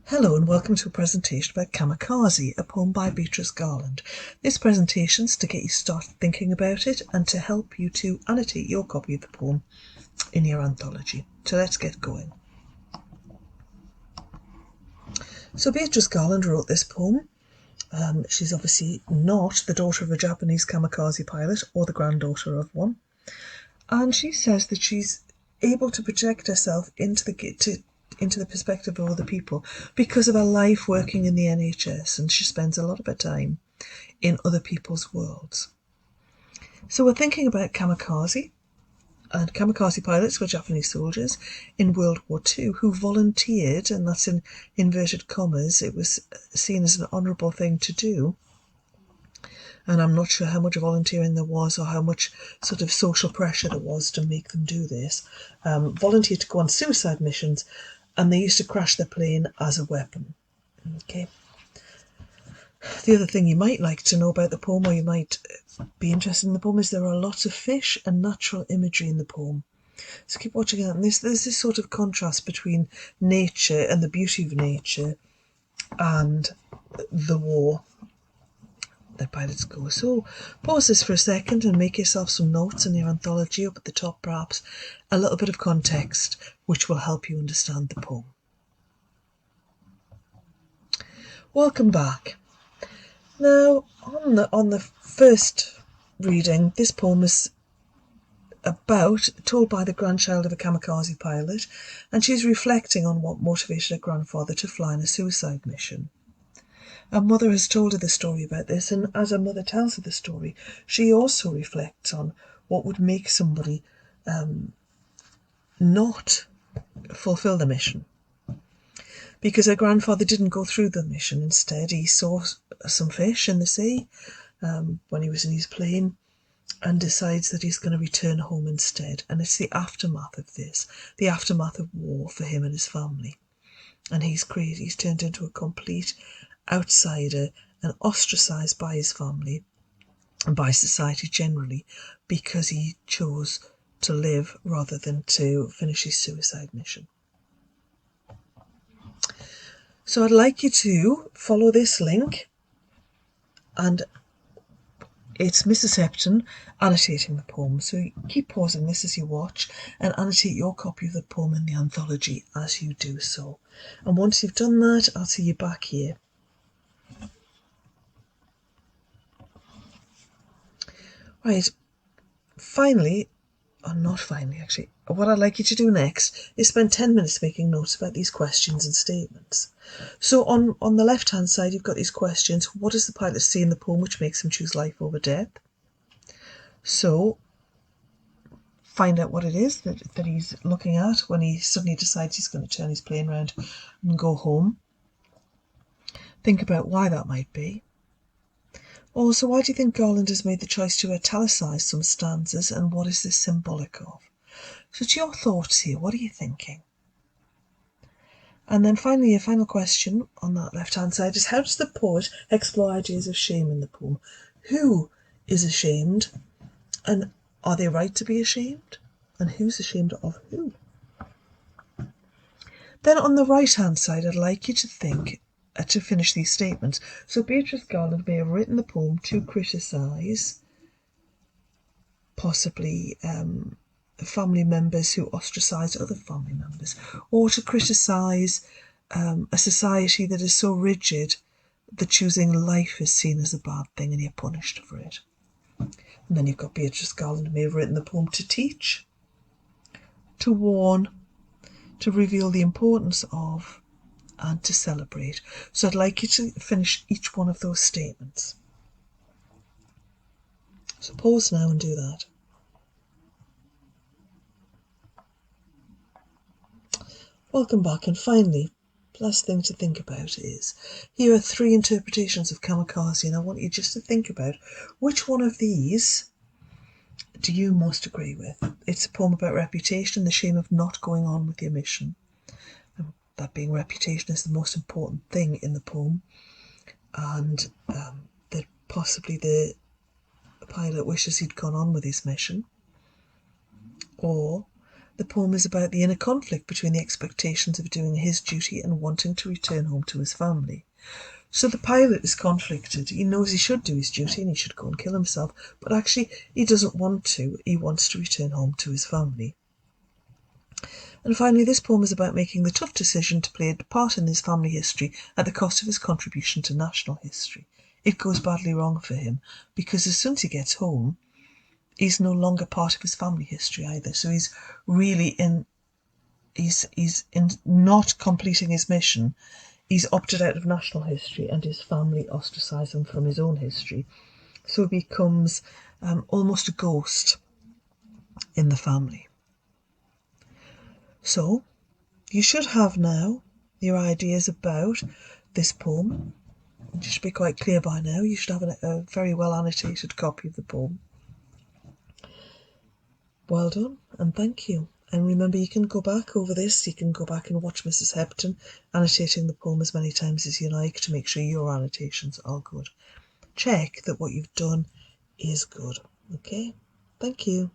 Hello and welcome to a presentation about Kamikaze, a poem by Beatrice Garland. This presentation is to get you started thinking about it and to help you to annotate your copy of the poem in your anthology. So let's get going. So Beatrice Garland wrote this poem. She's obviously not the daughter of a Japanese kamikaze pilot or the granddaughter of one. And she says that she's able to project herself into the perspective of other people because of her life working in the NHS, and she spends a lot of her time in other people's worlds. So we're thinking about kamikaze, and kamikaze pilots were Japanese soldiers in World War II who volunteered, and that's in inverted commas. It was seen as an honourable thing to do. And I'm not sure how much volunteering there was or how much sort of social pressure there was to make them do this. Volunteered to go on suicide missions, and they used to crash their plane as a weapon. Okay. The other thing you might like to know about the poem, or you might be interested in the poem, is there are lots of fish and natural imagery in the poem. So keep watching that. And there's this sort of contrast between nature and the beauty of nature and the war that pilots go. So pause this for a second and make yourself some notes in your anthology. Up at the top, perhaps a little bit of context which will help you understand the poem. Welcome back. Now, on the first reading, this poem is told by the grandchild of a kamikaze pilot, and she's reflecting on what motivated her grandfather to fly on a suicide mission. Her mother has told her the story about this, and as her mother tells her the story, she also reflects on what would make somebody not fulfil the mission. Because her grandfather didn't go through the mission. Instead, he saw some fish in the sea when he was in his plane and decides that he's going to return home instead. And it's the aftermath of this, the aftermath of war for him and his family. And he's turned into a complete outsider and ostracised by his family and by society generally because he chose to live rather than to finish his suicide mission. So I'd like you to follow this link, and it's Mrs. Hepton annotating the poem. So keep pausing this as you watch and annotate your copy of the poem in the anthology as you do so. And once you've done that, I'll see you back here. Right, not finally actually, what I'd like you to do next is spend 10 minutes making notes about these questions and statements. So on the left hand side you've got these questions. What does the pilot see in the poem which makes him choose life over death? So find out what it is that he's looking at when he suddenly decides he's going to turn his plane around and go home. Think about why that might be. Also, why do you think Garland has made the choice to italicise some stanzas, and what is this symbolic of? So it's your thoughts here. What are you thinking? And then finally, your final question on that left-hand side is, how does the poet explore ideas of shame in the poem? Who is ashamed? And are they right to be ashamed? And who's ashamed of who? Then on the right-hand side, I'd like you to think to finish these statements. So Beatrice Garland may have written the poem to criticise possibly family members who ostracise other family members, or to criticise a society that is so rigid that choosing life is seen as a bad thing and you're punished for it. And then you've got Beatrice Garland may have written the poem to teach, to warn, to reveal the importance of, and to celebrate. So I'd like you to finish each one of those statements. So pause now and do that. Welcome back, and finally, the last thing to think about is, here are 3 interpretations of Kamikaze, and I want you just to think about which one of these do you most agree with. It's a poem about reputation, the shame of not going on with your mission. That being reputation is the most important thing in the poem, and that possibly the pilot wishes he'd gone on with his mission. Or the poem is about the inner conflict between the expectations of doing his duty and wanting to return home to his family. So the pilot is conflicted. He knows he should do his duty and he should go and kill himself, but actually he doesn't want to. He wants to return home to his family. And finally, this poem is about making the tough decision to play a part in his family history at the cost of his contribution to national history. It goes badly wrong for him, because as soon as he gets home, he's no longer part of his family history either. So he's really he's in not completing his mission. He's opted out of national history and his family ostracised him from his own history. So he becomes almost a ghost in the family. So you should have now your ideas about this poem. You should be quite clear by now. You should have a very well annotated copy of the poem. Well done and thank you. And remember, you can go back over this. You can go back and watch Mrs. Hepton annotating the poem as many times as you like to make sure your annotations are good. Check that what you've done is good. Okay? Thank you.